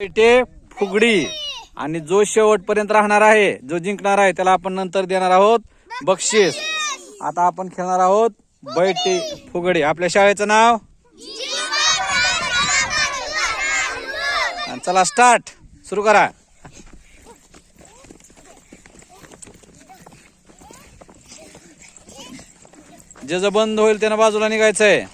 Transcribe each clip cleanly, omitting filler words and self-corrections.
बैठे फुगडी आणि जो शेवटपर्यंत राहणार आहे, जो जिंकणार आहे त्याला आपण नंतर देणार आहोत बक्षीस. आता आपण खेळणार आहोत बैठे फुगडी. आपल्या शाळेचं नाव चला स्टार्ट सुरू करा. जे जो बंद होईल त्यानं बाजूला निघायचंय.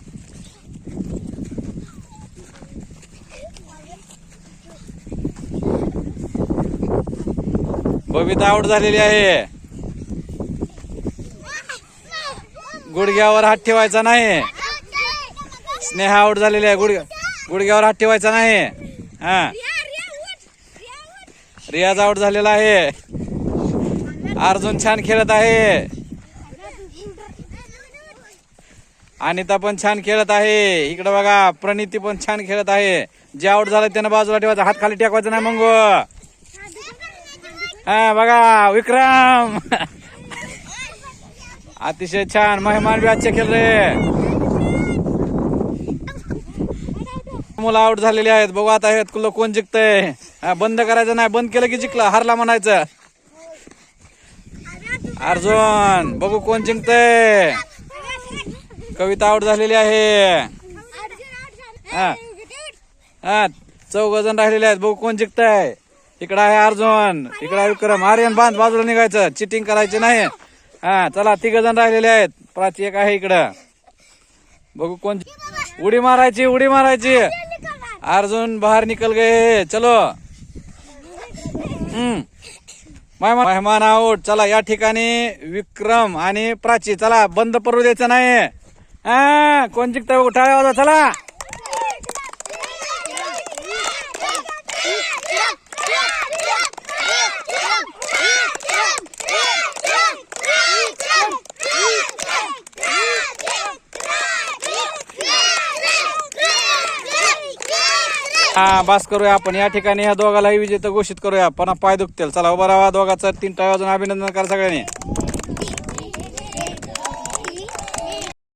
बबिता आउट झालेली आहे. गुडघ्यावर हात ठेवायचा नाही. स्नेहा आउट झालेली आहे. गुडघ्यावर हात ठेवायचा नाही. हा, रियाज आउट झालेला आहे. अर्जुन छान खेळत आहे. अनिता पण छान खेळत आहे. इकडे बघा प्रणिती पण छान खेळत आहे. जे आउट झालं त्यानं बाजूला ठेवायचा, हात खाली टेकवायचा नाही. मग हा बघा विक्रम अतिशय छान. मेहमान बी अच्छे खेळ रे. मुलं आउट झालेली आहेत. बघू आता हे कोण जिंकतंय. बंद करायचं नाही. बंद केलं की जिंकलं, हारला म्हणायचं. अर्जुन बघू कोण जिंकतंय. कविता आउट झालेली आहे. हा, 4 जण राहिलेले आहेत. बघू कोण जिंकतंय. इकडं आहे अर्जुन, इकडं आहे विक्रम. आर्यन बांध बाजूला निघायचं, चिटिंग करायची नाही. हा चला 3 जण राहिलेले आहेत. प्राची एक आहे इकडं. बघू कोण. उडी मारायची, उडी मारायची. अर्जुन बाहेर निकल गए. चलो मेहमान आउट. चला या ठिकाणी विक्रम आणि प्राची. चला बंद पडू द्यायचं नाही. हा कोण जिंकतंय बघू. टाळ्या वाजवा चला. हा बस करूया आपण. या ठिकाणी ह्या दोघालाही विजेता घोषित करूया. पण पाय दुखतील. चला उभा राहा दोघांचं. 3 टाळ्या वाजून अभिनंदन करा सगळ्यांनी.